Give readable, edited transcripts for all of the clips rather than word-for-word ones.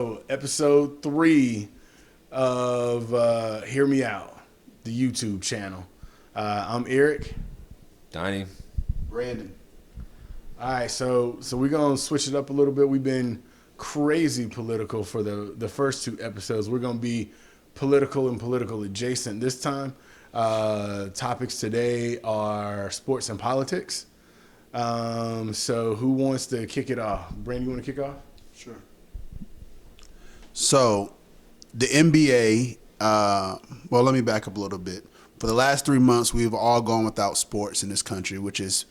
Episode 3 of Hear Me Out, the YouTube channel. I'm Eric. Donnie. Brandon. All right, so we're going to switch it up a little bit. We've been crazy political for the first 2 episodes. We're going to be political and political adjacent this time. Topics today are sports and politics. So who wants to kick it off? Brandon, you want to kick off? Sure. So, the NBA, well, let me back up a little bit. For the last 3 months, we've all gone without sports in this country, which is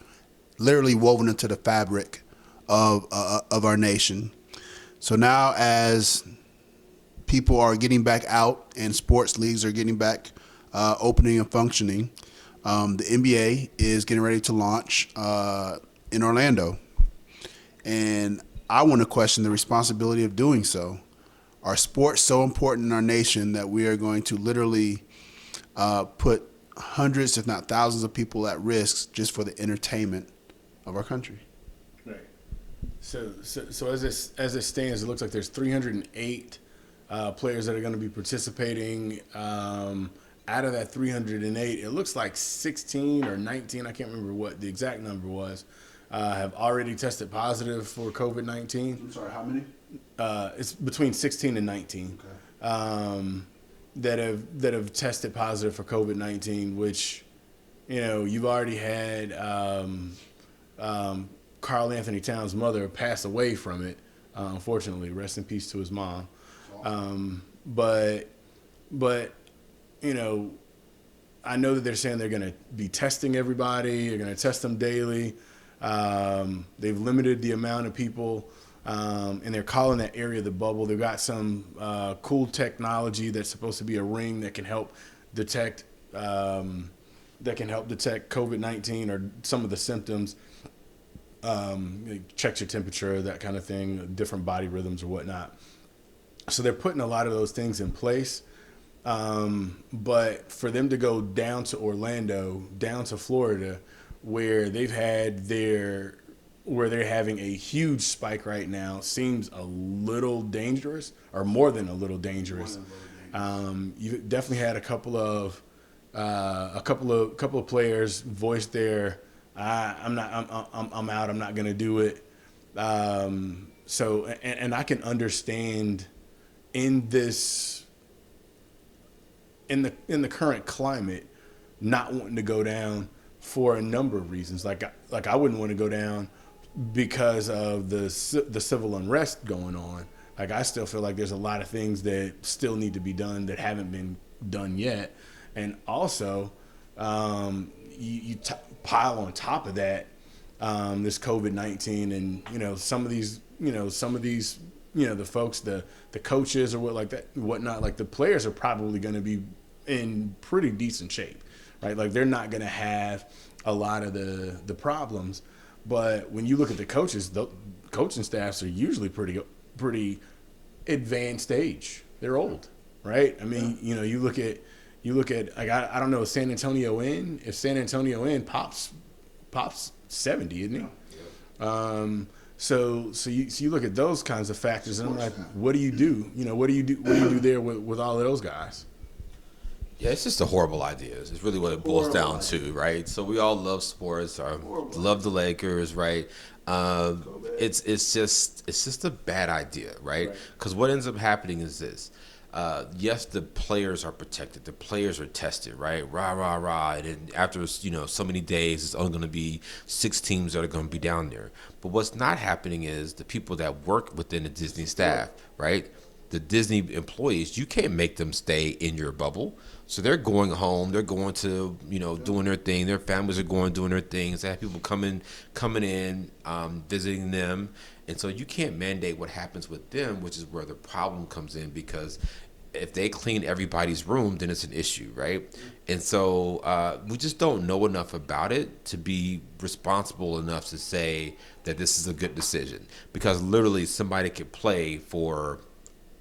literally woven into the fabric of our nation. So now as people are getting back out and sports leagues are getting back opening and functioning, the NBA is getting ready to launch in Orlando. And I want to question the responsibility of doing so. Are sports so important in our nation that we are going to literally put hundreds, if not thousands, of people at risk just for the entertainment of our country? Right. So as it stands, it looks like there's 308 players that are going to be participating. Out of that 308, it looks like 16 or 19, I can't remember what the exact number was, have already tested positive for COVID-19. I'm sorry, how many? It's between 16 and 19. Okay. That have tested positive for COVID-19, which, you know, you've already had Carl Anthony Towns' mother pass away from it. Unfortunately, rest in peace to his mom. But you know, I know that they're saying they're going to be testing everybody. They're going to test them daily. They've limited the amount of people. And they're calling that area the bubble. They've got some cool technology that's supposed to be a ring that can help detect COVID-19 or some of the symptoms. It checks your temperature, that kind of thing, different body rhythms or whatnot. So they're putting a lot of those things in place. But for them to go down to Orlando, down to Florida, where they're having a huge spike right now, seems a little dangerous, or more than a little dangerous. You definitely had a couple of players voice their, I'm out, I'm not gonna do it. So I can understand in the current climate not wanting to go down for a number of reasons. Like I wouldn't want to go down because of the civil unrest going on. Like, I still feel like there's a lot of things that still need to be done that haven't been done yet. And also, you pile on top of that this COVID-19, and some of these the folks, the coaches or whatnot, like the players are probably going to be in pretty decent shape, right? Like, they're not going to have a lot of the problems. But when you look at the coaches, the coaching staffs are usually pretty advanced age. They're old, right? I mean, you look at like, I don't know, San Antonio in. If San Antonio in, Pop's 70, isn't he? Yeah. So you look at those kinds of factors, and I'm like, what do you do? What do you do there with all of those guys? Yeah, it's just a horrible idea. It's really what it boils down to, right? So we all love sports, love the Lakers, right? It's just a bad idea, right? Because what ends up happening is this. Yes, the players are protected. The players are tested, right? Rah, rah, rah. And then after, so many days, it's only going to be 6 teams that are going to be down there. But what's not happening is the people that work within the Disney staff, right? The Disney employees, you can't make them stay in your bubble. So they're going home. They're going to, doing their thing. Their families are going, doing their things. They have people coming in, visiting them. And so you can't mandate what happens with them, which is where the problem comes in, because if they clean everybody's room, then it's an issue, right? And so we just don't know enough about it to be responsible enough to say that this is a good decision, because literally somebody could play for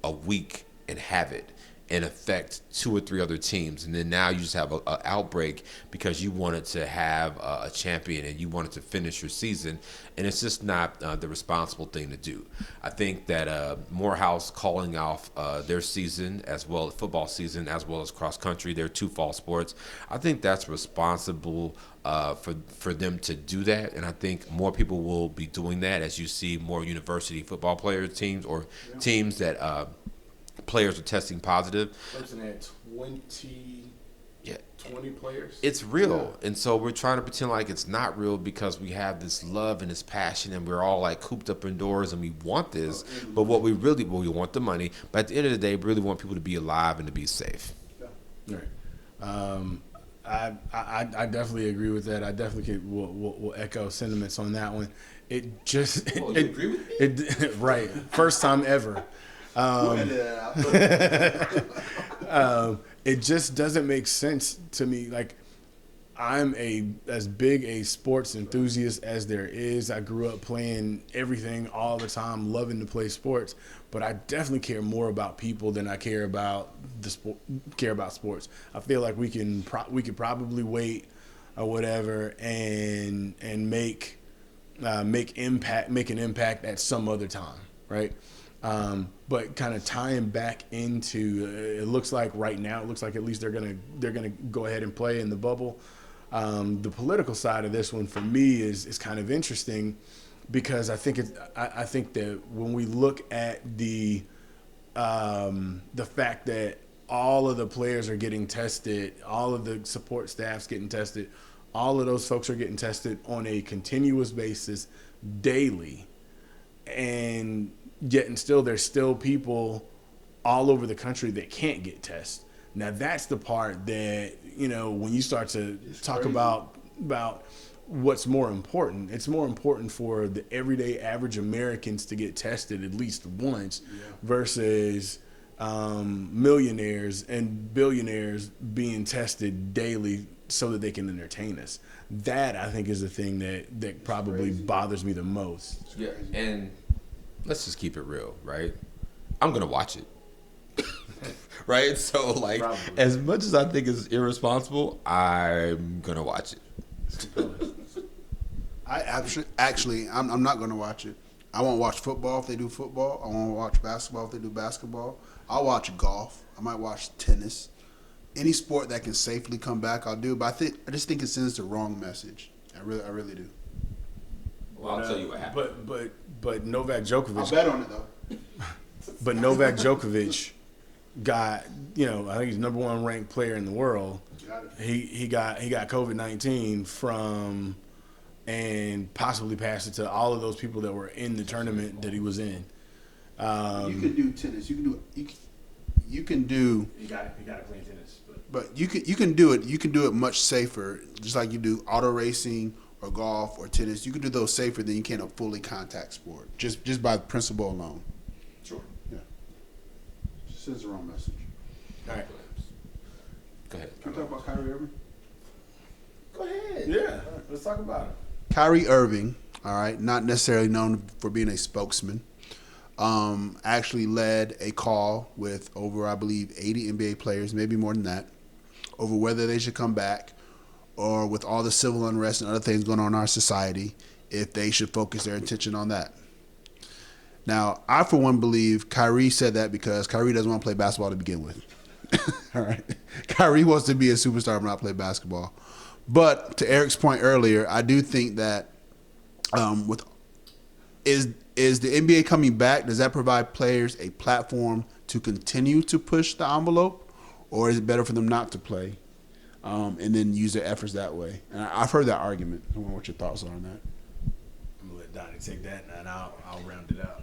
a week and have it, and affect 2 or 3 other teams, and then now you just have a outbreak because you wanted to have a champion and you wanted to finish your season, and it's just not the responsible thing to do. I think that Morehouse calling off their season as well as football season as well as cross country, their 2 fall sports, I think that's responsible for them to do that, and I think more people will be doing that as you see more university football players teams or teams that players are testing positive. Clemson had 20 players. It's real, and so we're trying to pretend like it's not real because we have this love and this passion, and we're all like cooped up indoors, and we want this. But what we want the money. But at the end of the day, we really want people to be alive and to be safe. Right. I definitely agree with that. I definitely will echo sentiments on that one. It just You agree with me? Right, first time ever. It just doesn't make sense to me. Like, I'm as big a sports enthusiast as there is. I grew up playing everything all the time, loving to play sports. But I definitely care more about people than I care about sports. I feel like we could probably wait or whatever and make an impact at some other time, right? But kind of tying back into it looks like right now, it looks like at least they're gonna go ahead and play in the bubble. The political side of this one for me is kind of interesting because I think that when we look at the fact that all of the players are getting tested, all of the support staff's getting tested, all of those folks are getting tested on a continuous basis daily, and yet and still there's still people all over the country that can't get tested. Now that's the part that, when you start to talk about what's more important, it's more important for the everyday average Americans to get tested at least once versus millionaires and billionaires being tested daily so that they can entertain us. That, I think, is the thing that probably bothers me the most. Yeah, and let's just keep it real, right? I'm going to watch it. Right? So, like, Probably. as much as I think it's irresponsible, I'm going to watch it. I actually, I'm not going to watch it. I won't watch football if they do football. I won't watch basketball if they do basketball. I'll watch golf. I might watch tennis. Any sport that can safely come back, I'll do. But I just think it sends the wrong message. I really do. Well, I'll tell you what happened. But Novak Djokovic. I'll bet on it though. But Novak Djokovic got, I think he's number 1 ranked player in the world. He got COVID-19 from, and possibly passed it to all of those people that were in the tournament that he was in. You can do tennis. You can do. He got to play tennis. But you can do it. You can do it much safer, just like you do auto racing or golf or tennis. You can do those safer than you can a fully contact sport, just by principle alone. Sure. Yeah. Just sends the wrong message. All right. Go ahead. Can we talk about Kyrie Irving? Go ahead. Yeah. Let's talk about it. Kyrie Irving, all right, not necessarily known for being a spokesman, actually led a call with over, I believe, 80 NBA players, maybe more than that, over whether they should come back, or with all the civil unrest and other things going on in our society, if they should focus their attention on that. Now, I, for one, believe Kyrie said that because Kyrie doesn't want to play basketball to begin with. All right. Kyrie wants to be a superstar but not play basketball. But to Eric's point earlier, I do think that is the NBA coming back? Does that provide players a platform to continue to push the envelope, or is it better for them not to play and then use their efforts that way? And I've heard that argument. I wonder what your thoughts are on that. I'm gonna let Donnie take that, and I'll round it out.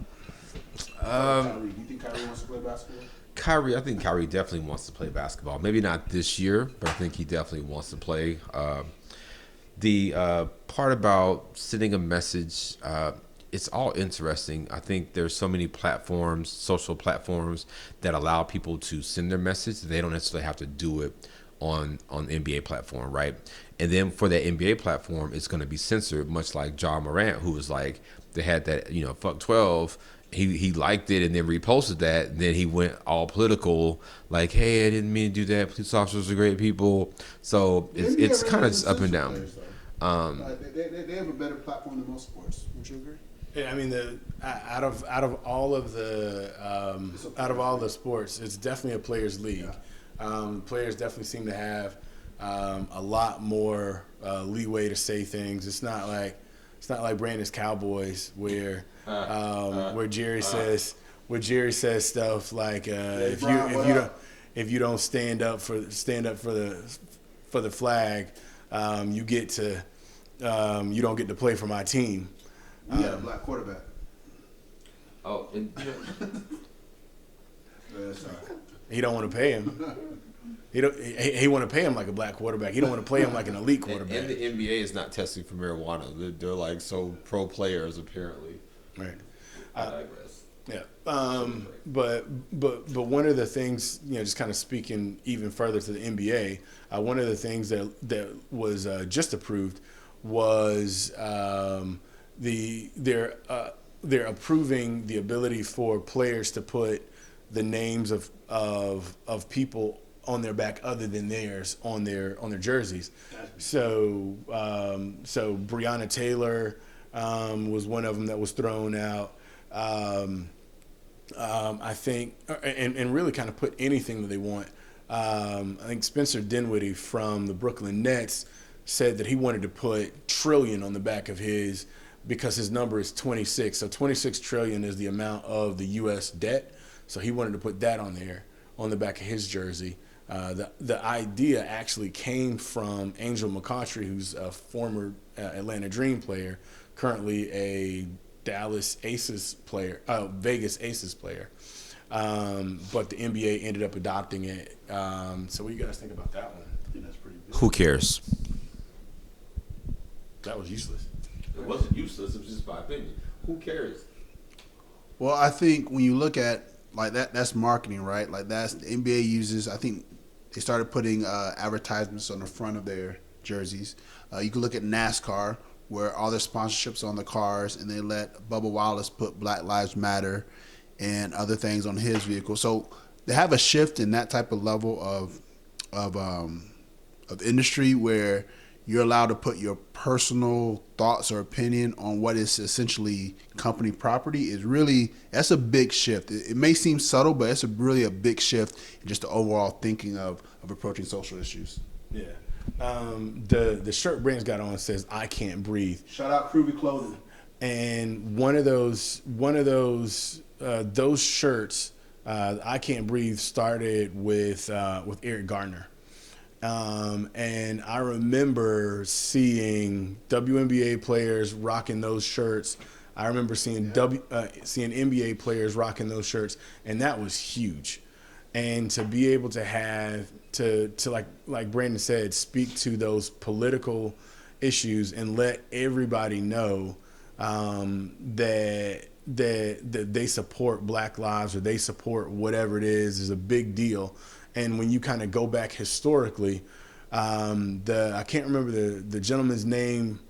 Kyrie, do you think Kyrie wants to play basketball? I think Kyrie definitely wants to play basketball. Maybe not this year, but I think he definitely wants to play. The part about sending a message, it's all interesting. I think there's so many platforms, social platforms, that allow people to send their message. They don't necessarily have to do it on the NBA platform, right? And then for that NBA platform, it's going to be censored, much like John Morant, who was like, they had that, fuck 12, he liked it and then reposted that. And then he went all political, like, "Hey, I didn't mean to do that. Police officers are great people." So it's kind of just up and down. They have a better platform than most sports. Would you agree? Yeah, I mean, out of all the sports, it's definitely a players' league. Players definitely seem to have a lot more leeway to say things. It's not like Brandon's Cowboys where Jerry says stuff like if you don't stand up for the flag, you don't get to play for my team. We got a black quarterback. Oh, and He don't want to pay him. He want to pay him like a black quarterback. He don't want to play him like an elite quarterback. and the NBA is not testing for marijuana. They're like so pro players apparently. Right. I digress. Yeah. But one of the things, just kind of speaking even further to the NBA, one of the things that was just approved was they're approving the ability for players to put the names of people on their back other than theirs on their jerseys. So Breonna Taylor was one of them that was thrown out. I think, and really kind of put anything that they want. I think Spencer Dinwiddie from the Brooklyn Nets said that he wanted to put trillion on the back of his because his number is 26. So 26 trillion is the amount of the U.S. debt. So he wanted to put that on there on the back of his jersey. The idea actually came from Angel McCoughtry, who's a former Atlanta Dream player, currently a Vegas Aces player. But the NBA ended up adopting it. So what do you guys think about that one? I think that's pretty good. Who cares? That was useless. It wasn't useless. It was just my opinion. Who cares? Well, I think when you look at like that's marketing, right? Like that's the NBA uses. I think they started putting advertisements on the front of their jerseys. You can look at NASCAR, where all their sponsorships on the cars, and they let Bubba Wallace put Black Lives Matter and other things on his vehicle. So they have a shift in that type of level of industry where you're allowed to put your personal thoughts or opinion on what is essentially company property. That's a big shift. It may seem subtle, but it's really a big shift in just the overall thinking of approaching social issues. Yeah. The shirt Brandon's got on says "I can't breathe." Shout out Provy Clothing. And one of those shirts, "I can't breathe," started with Eric Garner. And I remember seeing WNBA players rocking those shirts. I remember seeing seeing NBA players rocking those shirts, and that was huge. And to be able to have to like Brandon said, speak to those political issues and let everybody know that they support Black lives or they support whatever it is a big deal. And when you kind of go back historically, I can't remember the gentleman's name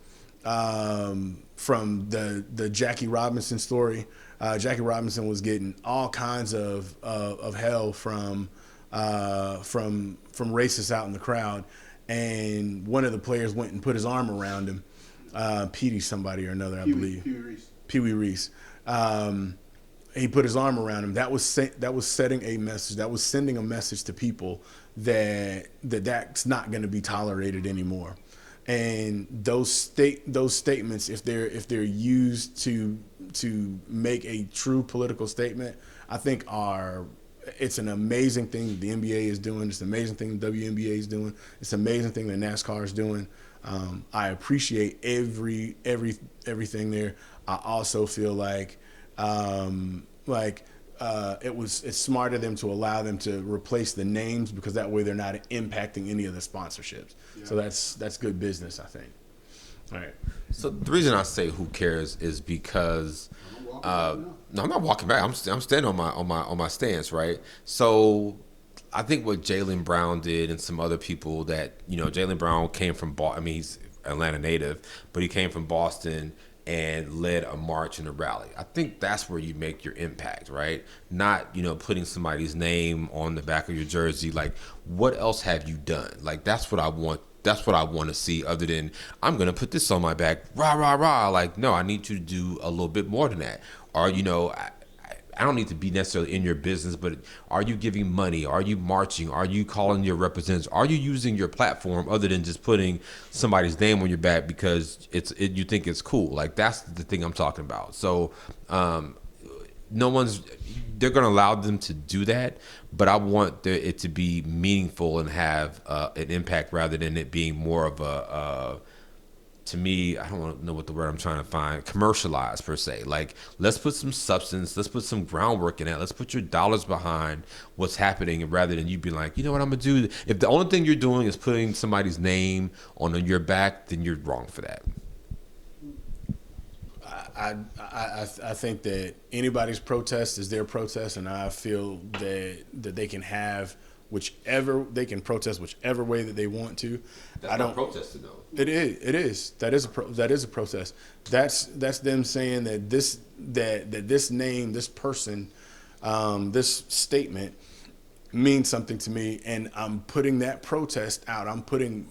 from the Jackie Robinson story. Jackie Robinson was getting all kinds of hell from racists out in the crowd, and one of the players went and put his arm around him. Petey somebody or another, I believe. Pee Wee Reese. He put his arm around him. That was setting a message. That was sending a message to people that's not going to be tolerated anymore. And those statements, if they're used to make a true political statement, I think it's an amazing thing that the NBA is doing. It's an amazing thing the WNBA is doing. It's an amazing thing that NASCAR is doing. I appreciate everything there. I also feel like it's smart of them to allow them to replace the names, because that way they're not impacting any of the sponsorships. Yeah. So that's good business, I think. All right. So the reason I say who cares is because no, I'm not walking back. I'm standing on my stance, right? So I think what Jaylen Brown did and some other people that Jaylen Brown came from Boston. I mean, he's Atlanta native, but he came from Boston. and led a march and a rally. I think that's where you make your impact, right? Not, putting somebody's name on the back of your jersey. Like, what else have you done? Like, that's what I want. That's what I want to see, other than I'm going to put this on my back, rah, rah, rah. Like, no, I need you to do a little bit more than that. Or, I don't need to be necessarily in your business, but are you giving money? Are you marching? Are you calling your representatives? Are you using your platform other than just putting somebody's name on your back because you think it's cool? Like, that's the thing I'm talking about. So they're going to allow them to do that, but I want it to be meaningful and have an impact rather than it being more of to me, I don't know what the word I'm trying to find, commercialized per se. Like, let's put some substance, let's put some groundwork in it, let's put your dollars behind what's happening, rather than you be like, you know what I'm gonna do? If the only thing you're doing is putting somebody's name on your back, then you're wrong for that. I think that anybody's protest is their protest, and I feel that they can protest whichever way that they want to. That's not protesting though. It is. That is a protest. That's them saying that this name, this person, this statement means something to me, and I'm putting that protest out. I'm putting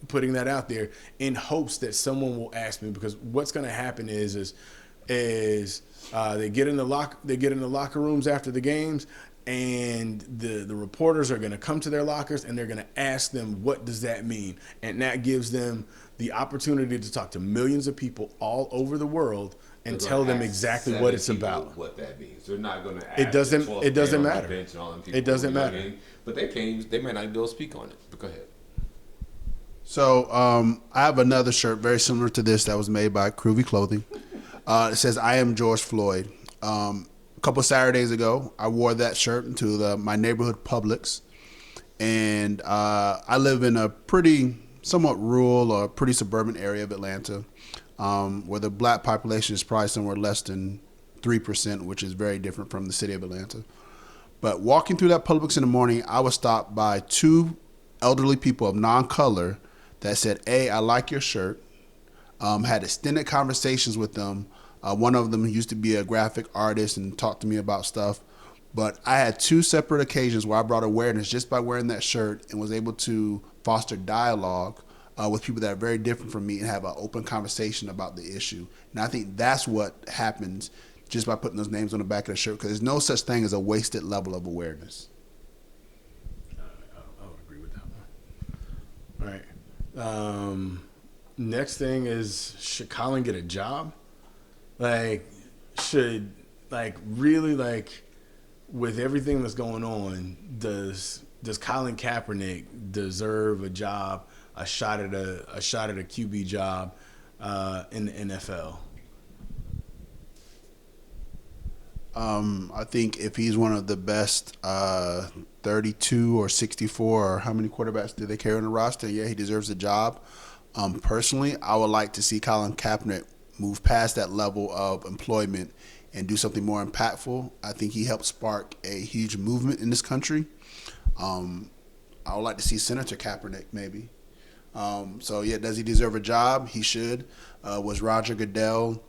that out there in hopes that someone will ask me, because what's going to happen is they get in the locker rooms after the games, and the reporters are going to come to their lockers and they're going to ask them, what does that mean? And that gives them the opportunity to talk to millions of people all over the world and tell them exactly what it's about. What that means. They're not going to ask. It doesn't matter. It doesn't matter. But they might not be able to speak on it. But go ahead. So I have another shirt very similar to this that was made by Groovy Clothing. It says, "I am George Floyd." A couple Saturdays ago, I wore that shirt to my neighborhood Publix, and I live in a pretty somewhat rural or pretty suburban area of Atlanta, where the black population is probably somewhere less than 3%, which is very different from the city of Atlanta. But walking through that Publix in the morning, I was stopped by two elderly people of non-color that said, "Hey, I like your shirt." Had extended conversations with them. One of them used to be a graphic artist and talked to me about stuff. But I had two separate occasions where I brought awareness just by wearing that shirt, and was able to foster dialogue with people that are very different from me and have an open conversation about the issue. And I think that's what happens just by putting those names on the back of the shirt, because there's no such thing as a wasted level of awareness. I would agree with that one. All right. Next thing is, should Colin get a job? With everything that's going on, does Colin Kaepernick deserve a job, a shot at a QB job in the NFL? I think if he's one of the best 32 or 64, or how many quarterbacks do they carry on the roster, yeah, he deserves a job. Personally, I would like to see Colin Kaepernick move past that level of employment and do something more impactful. I think he helped spark a huge movement in this country. I would like to see Senator Kaepernick maybe. So yeah, does he deserve a job? He should. Was Roger Goodell,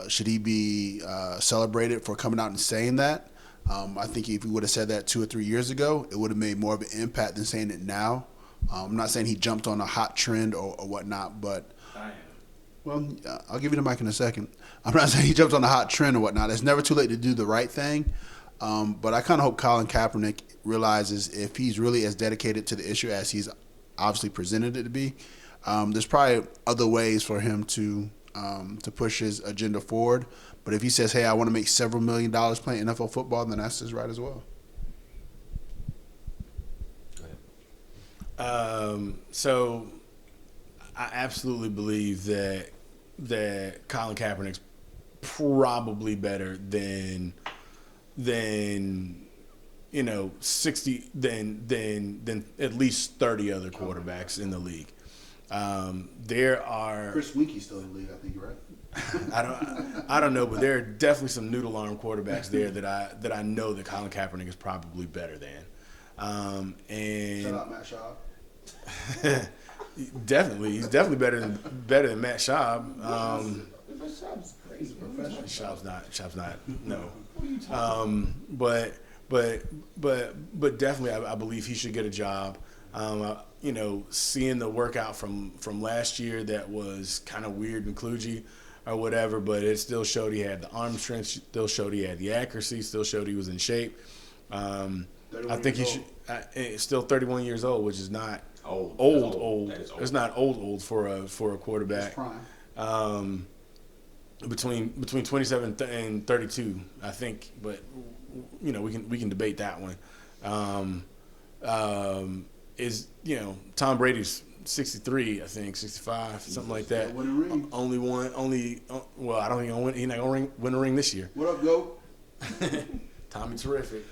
should he be celebrated for coming out and saying that? I think if he would have said that 2 or 3 years ago, it would have made more of an impact than saying it now. I'm not saying he jumped on a hot trend or whatnot, but well, I'll give you the mic in a second. I'm not saying he jumped on a hot trend or whatnot. It's never too late to do the right thing. But I kind of hope Colin Kaepernick realizes, if he's really as dedicated to the issue as he's obviously presented it to be, there's probably other ways for him to push his agenda forward. But if he says, "Hey, I want to make several $1 million playing NFL football," then that's his right as well. So I absolutely believe that Colin Kaepernick's probably better than 60 than at least 30 other quarterbacks in the league. There are Chris Winky's still in the league, I think, right? I don't know, but there are definitely some noodle arm quarterbacks there that I know that Colin Kaepernick is probably better than. And shout out Matt Schaub. Definitely, he's definitely better than Matt Schaub. Shop's not. No. But definitely, I believe he should get a job. Seeing the workout from last year that was kind of weird and kludgy or whatever, but it still showed he had the arm strength, still showed he had the accuracy, still showed he was in shape. I think he should. Still 31 years old, which is not old. It's not old for a quarterback. Between 27 and 32, I think, but we can debate that one. Tom Brady's 63, I think 65, something like that. Well, I don't think he's not gonna win a ring this year. What up, Go? Tommy terrific.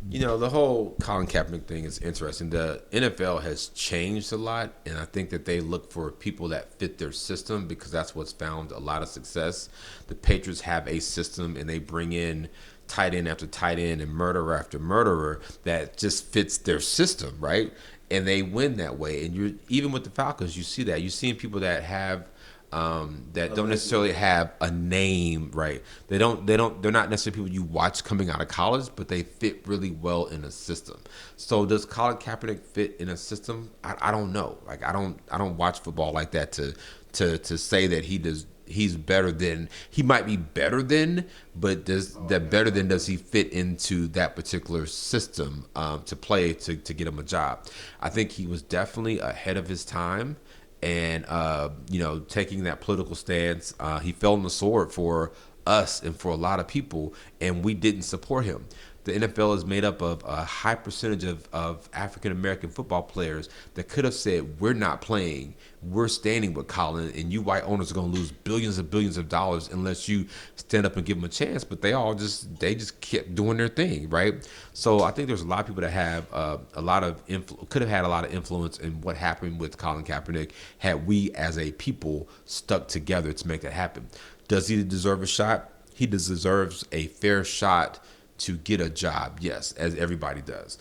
The whole Colin Kaepernick thing is interesting. The NFL has changed a lot, and I think that they look for people that fit their system because that's what's found a lot of success. The Patriots have a system, and they bring in tight end after tight end and murderer after murderer that just fits their system, right? And they win that way. And even with the Falcons, you see that. You're seeing people that have that don't necessarily have a name, right? They're not necessarily people you watch coming out of college, but they fit really well in a system. So does Colin Kaepernick fit in a system? I don't know. Like I don't watch football like that to say that he's better than, he might be better than, but does he fit into that particular system to play to get him a job? I think he was definitely ahead of his time. And, taking that political stance, he fell on the sword for us and for a lot of people, and we didn't support him. The NFL is made up of a high percentage of African-American football players that could have said, we're not playing, we're standing with Colin, and you white owners are going to lose billions and billions of dollars unless you stand up and give them a chance. But they just kept doing their thing, right? So I think there's a lot of people that have could have had a lot of influence in what happened with Colin Kaepernick had we as a people stuck together to make that happen. Does he deserve a shot? He deserves a fair shot to get a job, yes, as everybody does.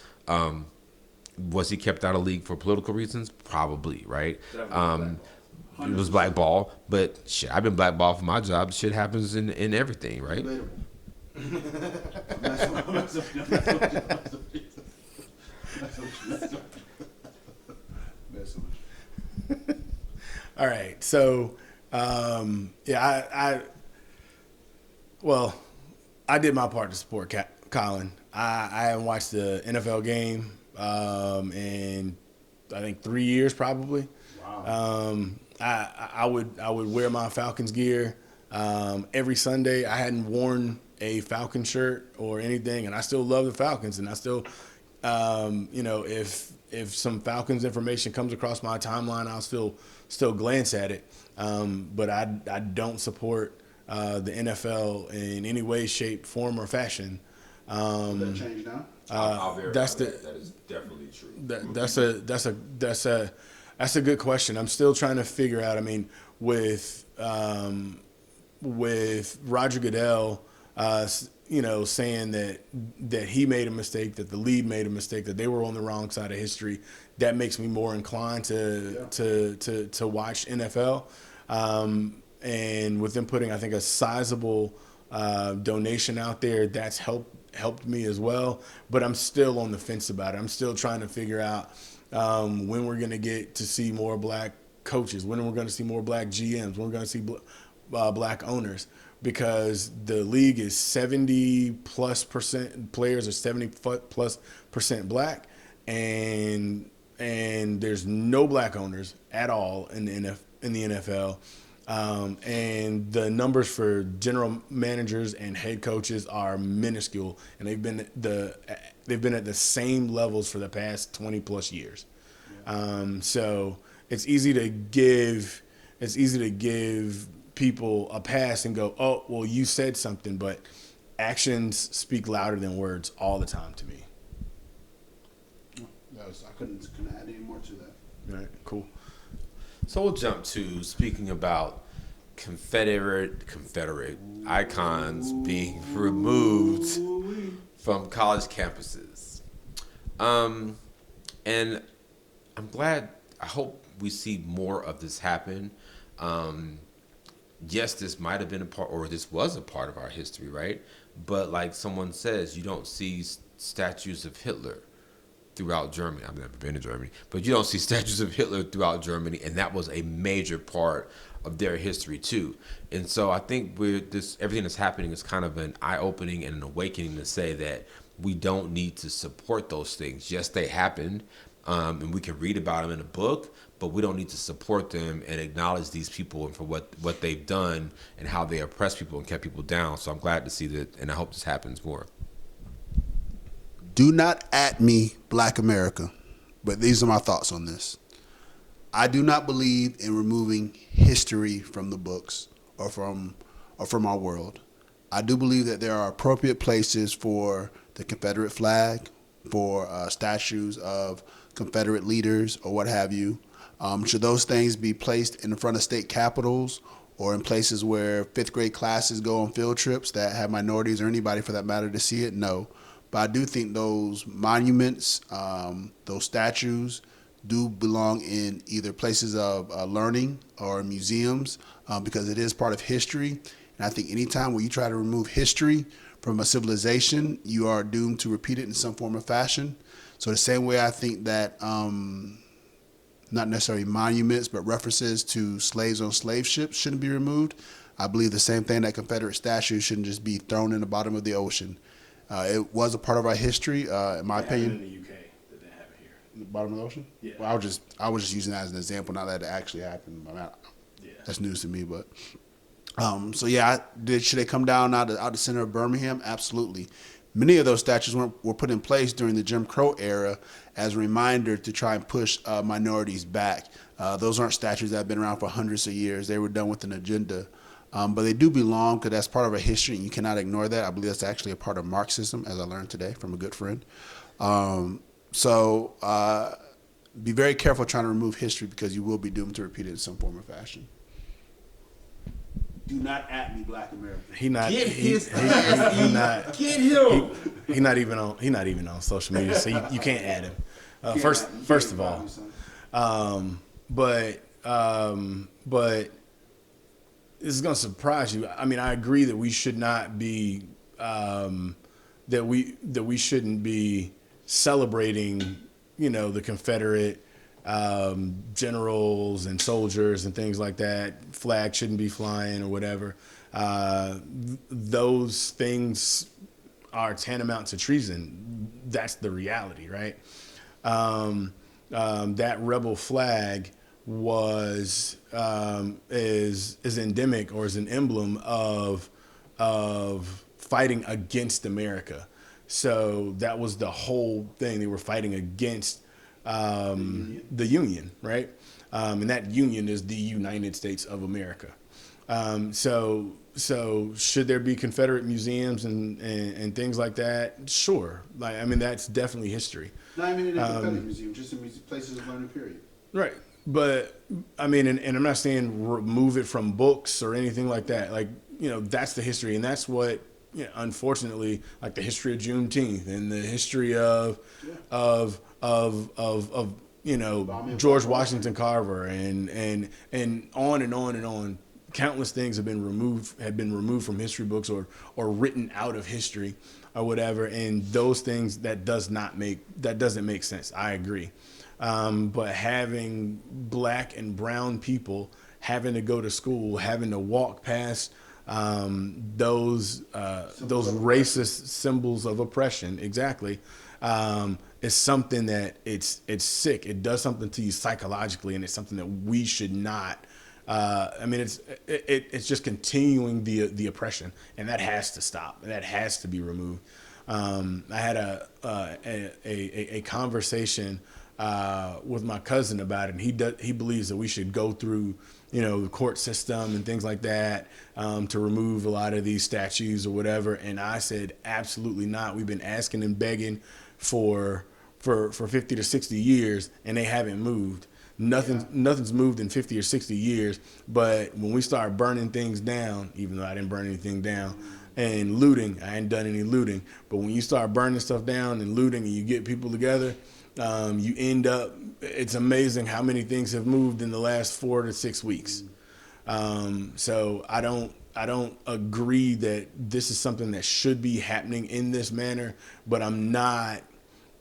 Was he kept out of league for political reasons? Probably, right? It was blackball, but shit, I've been blackballed for my job. Shit happens in everything, right? All right, so I did my part to support Colin. I haven't watched the NFL game in I think 3 years probably. Wow. I would wear my Falcons gear every Sunday. I hadn't worn a Falcon shirt or anything, and I still love the Falcons. And I still, if some Falcons information comes across my timeline, I'll still glance at it. But I don't support the NFL in any way, shape, form, or fashion. That changed now? That is definitely true. That's a good question. I'm still trying to figure out. I mean, with Roger Goodell, saying that he made a mistake, that the league made a mistake, that they were on the wrong side of history, that makes me more inclined to watch NFL. And with them putting, I think, a sizable donation out there, that's helped me as well. But I'm still on the fence about it. I'm still trying to figure out when we're going to get to see more black coaches, when we're going to see more black GMs, when we're going to see black owners, because the league is 70+% players are 70+% black, and there's no black owners at all in the NFL. And the numbers for general managers and head coaches are minuscule, and they've been at the same levels for the past 20+ years. So it's easy to give people a pass and go, oh, well, you said something, but actions speak louder than words all the time to me. I couldn't add any more to that. All right, cool. So we'll jump to speaking about Confederate icons being removed from college campuses. And I'm glad, I hope we see more of this happen. yes, this might have been a part, or this was a part of our history, right? But like someone says, you don't see statues of Hitler throughout Germany. I've never been to Germany, but you don't see statues of Hitler throughout Germany, and that was a major part of their history too. And so I think everything that's happening is kind of an eye-opening and an awakening to say that we don't need to support those things. Yes, they happened, and we can read about them in a book, but we don't need to support them and acknowledge these people and for what they've done and how they oppressed people and kept people down. So I'm glad to see that, and I hope this happens more. Do not at me, Black America, but these are my thoughts on this. I do not believe in removing history from the books or from our world. I do believe that there are appropriate places for the Confederate flag, for statues of Confederate leaders or what have you. Should those things be placed in front of state capitals or in places where fifth grade classes go on field trips that have minorities or anybody for that matter to see it? No. But I do think those monuments, those statues, do belong in either places of learning or museums because it is part of history. And I think anytime where you try to remove history from a civilization, you are doomed to repeat it in some form or fashion. So the same way I think that not necessarily monuments, but references to slaves on slave ships shouldn't be removed, I believe the same thing that Confederate statues shouldn't just be thrown in the bottom of the ocean. It was a part of our history, in my opinion. In the UK, that they have it here. The bottom of the ocean? Yeah. Well, I was just using that as an example, not that it actually happened. I mean, Yeah. that's news to me, but so yeah, should they come down out the center of Birmingham? Absolutely. Many of those statues were put in place during the Jim Crow era as a reminder to try and push minorities back. Those aren't statues that have been around for hundreds of years. They were done with an agenda. But they do belong because that's part of our history, and you cannot ignore that. I believe that's actually a part of Marxism, as I learned today from a good friend. So be very careful trying to remove history because you will be doomed to repeat it in some form or fashion. Do not at me, Black America. He not Get his Get him. He not even on social media, so you can't add him. First of all, but this is gonna surprise you. I mean, I agree that we should not be that we shouldn't be celebrating, the Confederate generals and soldiers and things like that. Flag shouldn't be flying or whatever. Those things are tantamount to treason. That's the reality, right? That rebel flag is endemic or is an emblem of fighting against America. So that was the whole thing. They were fighting against the Union, right? And that Union is the United States of America. So should there be Confederate museums and things like that? Sure. That's definitely history. Not even in a Confederate museum, just in places of learning, period. Right. But and I'm not saying remove it from books or anything like that. That's the history, and that's what, unfortunately, like the history of Juneteenth and the history of George Washington Carver and on and on and on. Countless things have been removed from history books or written out of history or whatever. And those things that doesn't make sense. I agree. But having black and brown people having to go to school, having to walk past those racist symbols of oppression, exactly, is something that it's sick. It does something to you psychologically, and it's something that we should not. It's just continuing the oppression, and that has to stop. That has to be removed. I had a conversation with my cousin about it, and he believes that we should go through the court system and things like that to remove a lot of these statues or whatever. And I said absolutely not. We've been asking and begging for 50 to 60 years, and they haven't moved. Nothing's moved in 50 or 60 years. But when we start burning things down, even though I didn't burn anything down, and looting, I ain't done any looting. But when you start burning stuff down and looting, and you get people together, you end up. It's amazing how many things have moved in the last 4 to 6 weeks. So I don't agree that this is something that should be happening in this manner, but I'm not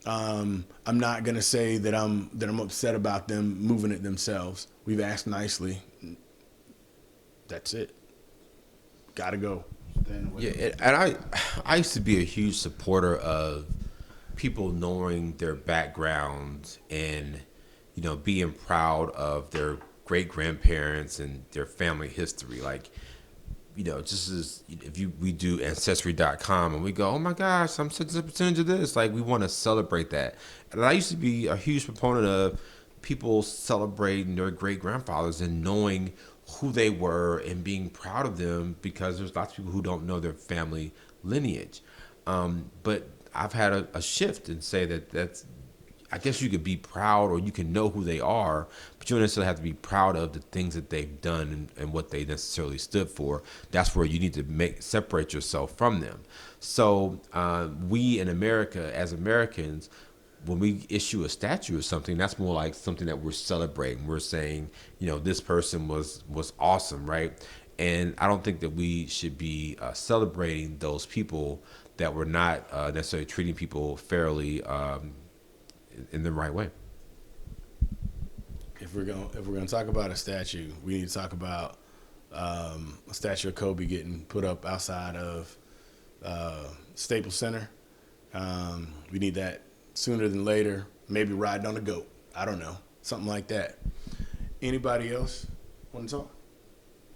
gonna say that I'm upset about them moving it themselves. We've asked nicely. That's it. Gotta go. Yeah, and I used to be a huge supporter of people knowing their background and being proud of their great grandparents and their family history. Like, just as if we do ancestry.com and we go, oh my gosh, I'm such a percentage of this. Like, we want to celebrate that. And I used to be a huge proponent of people celebrating their great grandfathers and knowing who they were and being proud of them, because there's lots of people who don't know their family lineage. But I've had a shift and say that's, I guess you could be proud or you can know who they are, but you don't necessarily have to be proud of the things that they've done and what they necessarily stood for. That's where you need to separate yourself from them. So we in America, as Americans, when we issue a statue or something, that's more like something that we're celebrating. We're saying, this person was awesome, right? And I don't think that we should be celebrating those people that were not necessarily treating people fairly in the right way. If we're gonna talk about a statue, we need to talk about a statue of Kobe getting put up outside of Staples Center. We need that sooner than later. Maybe riding on a goat. I don't know, something like that. Anybody else want to talk?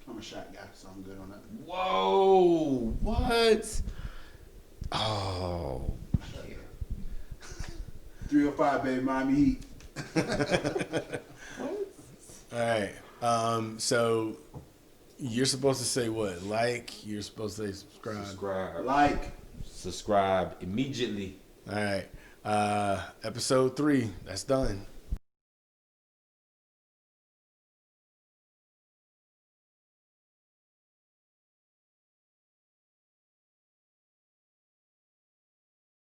I'm a shot guy, so I'm good on that. Whoa! What? Oh. 305, baby, Miami Heat. All right. So you're supposed to say what? Like, you're supposed to say subscribe. Subscribe immediately. All right. Episode 3. That's done.